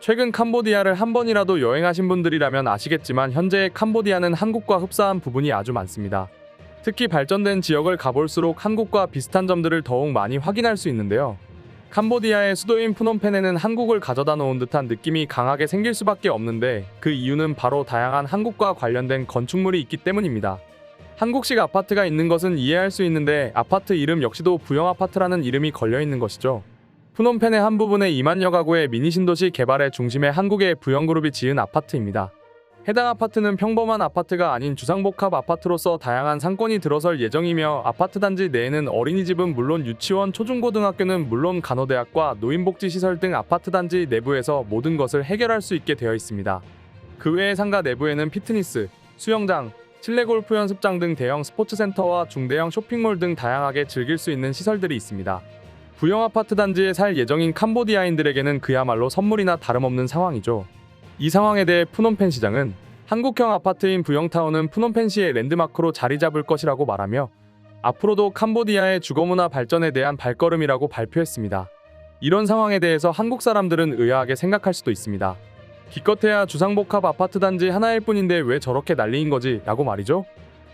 최근 캄보디아를 한 번이라도 여행하신 분들이라면 아시겠지만 현재의 캄보디아는 한국과 흡사한 부분이 아주 많습니다. 특히 발전된 지역을 가볼수록 한국과 비슷한 점들을 더욱 많이 확인할 수 있는데요. 캄보디아의 수도인 프놈펜에는 한국을 가져다 놓은 듯한 느낌이 강하게 생길 수밖에 없는데 그 이유는 바로 다양한 한국과 관련된 건축물이 있기 때문입니다. 한국식 아파트가 있는 것은 이해할 수 있는데 아파트 이름 역시도 부영 아파트라는 이름이 걸려 있는 것이죠. 프놈펜의 한 부분에 2만여 가구의 미니 신도시 개발의 중심에 한국의 부영그룹이 지은 아파트입니다. 해당 아파트는 평범한 아파트가 아닌 주상복합 아파트로서 다양한 상권이 들어설 예정이며 아파트 단지 내에는 어린이집은 물론 유치원, 초중고등학교는 물론 간호대학과 노인복지시설 등 아파트 단지 내부에서 모든 것을 해결할 수 있게 되어 있습니다. 그 외에 상가 내부에는 피트니스, 수영장, 실내 골프 연습장 등 대형 스포츠센터와 중대형 쇼핑몰 등 다양하게 즐길 수 있는 시설들이 있습니다. 부영 아파트 단지에 살 예정인 캄보디아인들에게는 그야말로 선물이나 다름없는 상황이죠. 이 상황에 대해 프놈펜 시장은 한국형 아파트인 부영타운은 프놈펜시의 랜드마크로 자리 잡을 것이라고 말하며 앞으로도 캄보디아의 주거문화 발전에 대한 발걸음이라고 발표했습니다. 이런 상황에 대해서 한국 사람들은 의아하게 생각할 수도 있습니다. 기껏해야 주상복합 아파트 단지 하나일 뿐인데 왜 저렇게 난리인 거지? 라고 말이죠.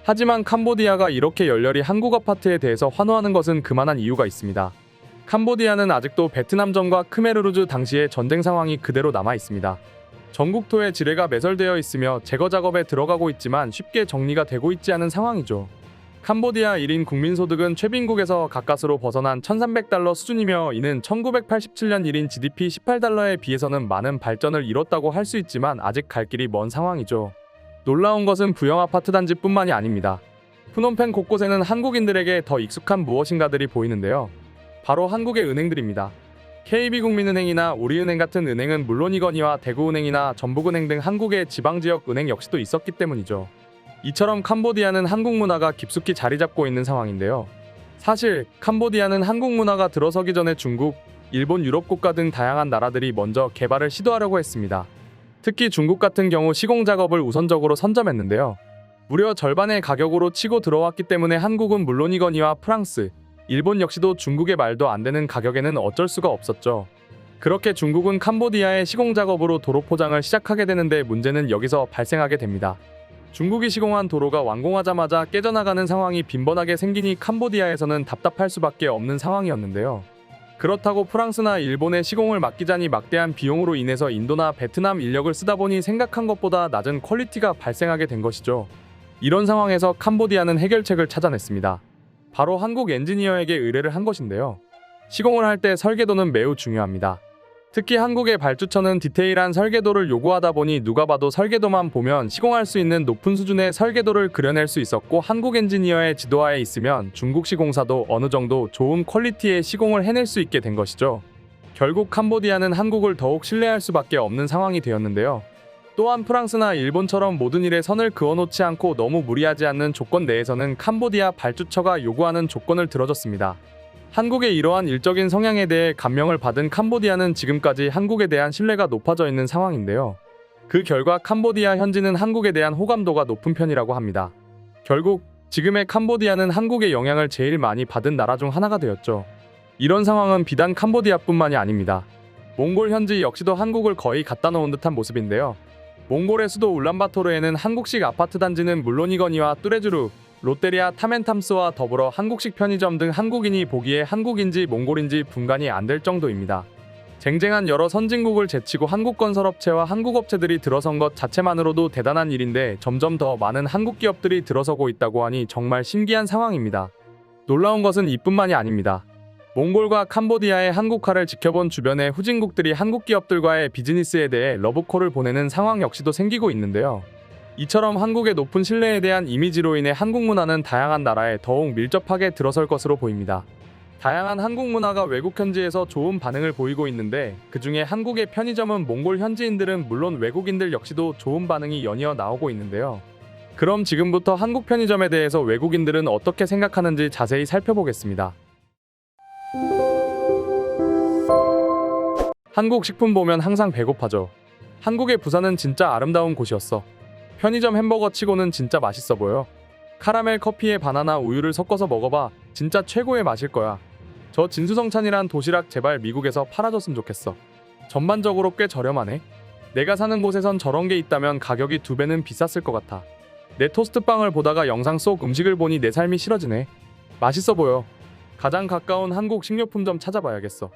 하지만 캄보디아가 이렇게 열렬히 한국 아파트에 대해서 환호하는 것은 그만한 이유가 있습니다. 캄보디아는 아직도 베트남전과 크메르루즈 당시의 전쟁 상황이 그대로 남아 있습니다. 전국토의 지뢰가 매설되어 있으며 제거 작업에 들어가고 있지만 쉽게 정리가 되고 있지 않은 상황이죠. 캄보디아 1인 국민소득은 최빈국에서 가까스로 벗어난 1300달러 수준이며 이는 1987년 1인 GDP 18달러에 비해서는 많은 발전을 이뤘다고 할 수 있지만 아직 갈 길이 먼 상황이죠. 놀라운 것은 부영 아파트 단지뿐만이 아닙니다. 프놈펜 곳곳에는 한국인들에게 더 익숙한 무엇인가들이 보이는데요. 바로 한국의 은행들입니다. KB국민은행이나 우리은행 같은 은행은 물론이거니와 대구은행이나 전북은행 등 한국의 지방지역 은행 역시도 있었기 때문이죠. 이처럼 캄보디아는 한국 문화가 깊숙이 자리 잡고 있는 상황인데요. 사실 캄보디아는 한국 문화가 들어서기 전에 중국, 일본, 유럽 국가 등 다양한 나라들이 먼저 개발을 시도하려고 했습니다. 특히 중국 같은 경우 시공 작업을 우선적으로 선점했는데요. 무려 절반의 가격으로 치고 들어왔기 때문에 한국은 물론이거니와 프랑스, 일본 역시도 중국의 말도 안 되는 가격에는 어쩔 수가 없었죠. 그렇게 중국은 캄보디아의 시공 작업으로 도로 포장을 시작하게 되는데 문제는 여기서 발생하게 됩니다. 중국이 시공한 도로가 완공하자마자 깨져나가는 상황이 빈번하게 생기니 캄보디아에서는 답답할 수밖에 없는 상황이었는데요. 그렇다고 프랑스나 일본의 시공을 맡기자니 막대한 비용으로 인해서 인도나 베트남 인력을 쓰다 보니 생각한 것보다 낮은 퀄리티가 발생하게 된 것이죠. 이런 상황에서 캄보디아는 해결책을 찾아냈습니다. 바로 한국 엔지니어에게 의뢰를 한 것인데요. 시공을 할 때 설계도는 매우 중요합니다. 특히 한국의 발주처는 디테일한 설계도를 요구하다 보니 누가 봐도 설계도만 보면 시공할 수 있는 높은 수준의 설계도를 그려낼 수 있었고 한국 엔지니어의 지도하에 있으면 중국 시공사도 어느 정도 좋은 퀄리티의 시공을 해낼 수 있게 된 것이죠. 결국 캄보디아는 한국을 더욱 신뢰할 수밖에 없는 상황이 되었는데요. 또한 프랑스나 일본처럼 모든 일에 선을 그어놓지 않고 너무 무리하지 않는 조건 내에서는 캄보디아 발주처가 요구하는 조건을 들어줬습니다. 한국의 이러한 일적인 성향에 대해 감명을 받은 캄보디아는 지금까지 한국에 대한 신뢰가 높아져 있는 상황인데요. 그 결과 캄보디아 현지는 한국에 대한 호감도가 높은 편이라고 합니다. 결국 지금의 캄보디아는 한국의 영향을 제일 많이 받은 나라 중 하나가 되었죠. 이런 상황은 비단 캄보디아뿐만이 아닙니다. 몽골 현지 역시도 한국을 거의 갖다 놓은 듯한 모습인데요. 몽골의 수도 울란바토르에는 한국식 아파트 단지는 물론이거니와 뚜레쥬르, 롯데리아 타멘탐스와 더불어 한국식 편의점 등 한국인이 보기에 한국인지 몽골인지 분간이 안 될 정도입니다. 쟁쟁한 여러 선진국을 제치고 한국 건설업체와 한국 업체들이 들어선 것 자체만으로도 대단한 일인데 점점 더 많은 한국 기업들이 들어서고 있다고 하니 정말 신기한 상황입니다. 놀라운 것은 이뿐만이 아닙니다. 몽골과 캄보디아의 한국화를 지켜본 주변의 후진국들이 한국 기업들과의 비즈니스에 대해 러브콜을 보내는 상황 역시도 생기고 있는데요. 이처럼 한국의 높은 신뢰에 대한 이미지로 인해 한국 문화는 다양한 나라에 더욱 밀접하게 들어설 것으로 보입니다. 다양한 한국 문화가 외국 현지에서 좋은 반응을 보이고 있는데 그 중에 한국의 편의점은 몽골 현지인들은 물론 외국인들 역시도 좋은 반응이 연이어 나오고 있는데요. 그럼 지금부터 한국 편의점에 대해서 외국인들은 어떻게 생각하는지 자세히 살펴보겠습니다. 한국 식품 보면 항상 배고파져. 한국의 부산은 진짜 아름다운 곳이었어. 편의점 햄버거 치고는 진짜 맛있어 보여. 카라멜 커피에 바나나 우유를 섞어서 먹어봐. 진짜 최고의 맛일 거야. 저 진수성찬이란 도시락 제발 미국에서 팔아줬으면 좋겠어. 전반적으로 꽤 저렴하네. 내가 사는 곳에선 저런 게 있다면 가격이 2배는 비쌌을 것 같아. 내 토스트빵을 보다가 영상 속 음식을 보니 내 삶이 싫어지네. 맛있어 보여. 가장 가까운 한국 식료품점 찾아봐야겠어.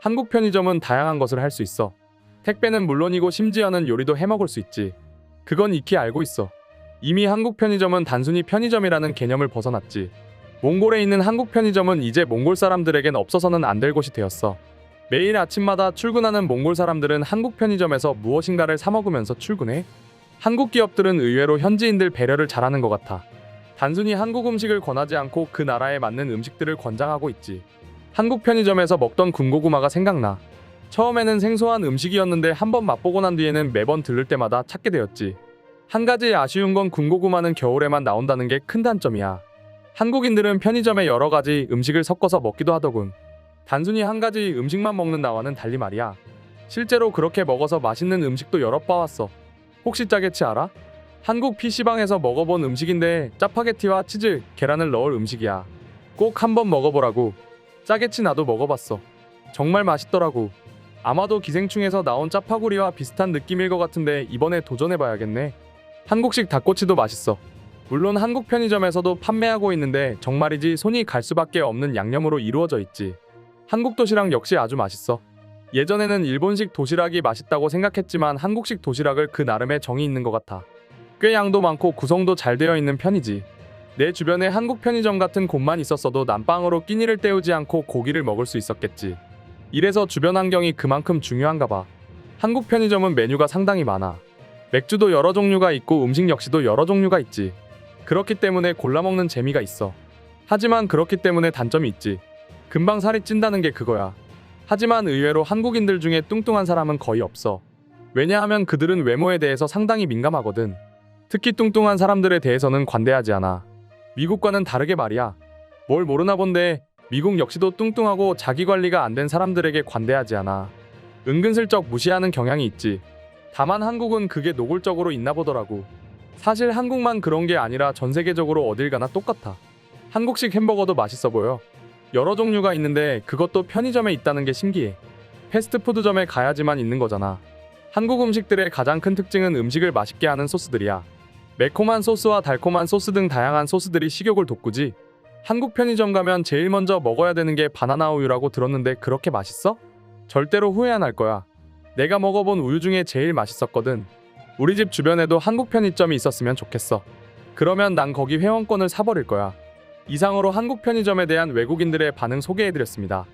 한국 편의점은 다양한 것을 할 수 있어. 택배는 물론이고 심지어는 요리도 해먹을 수 있지. 그건 익히 알고 있어. 이미 한국 편의점은 단순히 편의점이라는 개념을 벗어났지. 몽골에 있는 한국 편의점은 이제 몽골 사람들에겐 없어서는 안 될 곳이 되었어. 매일 아침마다 출근하는 몽골 사람들은 한국 편의점에서 무엇인가를 사 먹으면서 출근해. 한국 기업들은 의외로 현지인들 배려를 잘하는 것 같아. 단순히 한국 음식을 권하지 않고 그 나라에 맞는 음식들을 권장하고 있지. 한국 편의점에서 먹던 군고구마가 생각나. 처음에는 생소한 음식이었는데 한번 맛보고 난 뒤에는 매번 들를 때마다 찾게 되었지. 한 가지 아쉬운 건 군고구마는 겨울에만 나온다는 게 큰 단점이야. 한국인들은 편의점에 여러 가지 음식을 섞어서 먹기도 하더군. 단순히 한 가지 음식만 먹는 나와는 달리 말이야. 실제로 그렇게 먹어서 맛있는 음식도 여러 봐왔어. 혹시 짜게치 알아? 한국 PC방에서 먹어본 음식인데 짜파게티와 치즈, 계란을 넣을 음식이야. 꼭 한번 먹어보라고. 짜게치 나도 먹어봤어. 정말 맛있더라고. 아마도 기생충에서 나온 짜파구리와 비슷한 느낌일 것 같은데 이번에 도전해봐야겠네. 한국식 닭꼬치도 맛있어. 물론 한국 편의점에서도 판매하고 있는데 정말이지 손이 갈 수밖에 없는 양념으로 이루어져 있지. 한국 도시락 역시 아주 맛있어. 예전에는 일본식 도시락이 맛있다고 생각했지만 한국식 도시락을 그 나름의 정이 있는 것 같아. 꽤 양도 많고 구성도 잘 되어 있는 편이지. 내 주변에 한국 편의점 같은 곳만 있었어도 난방으로 끼니를 때우지 않고 고기를 먹을 수 있었겠지. 이래서 주변 환경이 그만큼 중요한가 봐. 한국 편의점은 메뉴가 상당히 많아. 맥주도 여러 종류가 있고 음식 역시도 여러 종류가 있지. 그렇기 때문에 골라 먹는 재미가 있어. 하지만 그렇기 때문에 단점이 있지. 금방 살이 찐다는 게 그거야. 하지만 의외로 한국인들 중에 뚱뚱한 사람은 거의 없어. 왜냐하면 그들은 외모에 대해서 상당히 민감하거든. 특히 뚱뚱한 사람들에 대해서는 관대하지 않아. 미국과는 다르게 말이야. 뭘 모르나 본데 미국 역시도 뚱뚱하고 자기 관리가 안 된 사람들에게 관대하지 않아. 은근슬쩍 무시하는 경향이 있지. 다만 한국은 그게 노골적으로 있나 보더라고. 사실 한국만 그런 게 아니라 전 세계적으로 어딜 가나 똑같아. 한국식 햄버거도 맛있어 보여. 여러 종류가 있는데 그것도 편의점에 있다는 게 신기해. 패스트푸드점에 가야지만 있는 거잖아. 한국 음식들의 가장 큰 특징은 음식을 맛있게 하는 소스들이야. 매콤한 소스와 달콤한 소스 등 다양한 소스들이 식욕을 돋구지. 한국 편의점 가면 제일 먼저 먹어야 되는 게 바나나 우유라고 들었는데 그렇게 맛있어? 절대로 후회 안 할 거야. 내가 먹어본 우유 중에 제일 맛있었거든. 우리 집 주변에도 한국 편의점이 있었으면 좋겠어. 그러면 난 거기 회원권을 사버릴 거야. 이상으로 한국 편의점에 대한 외국인들의 반응 소개해드렸습니다.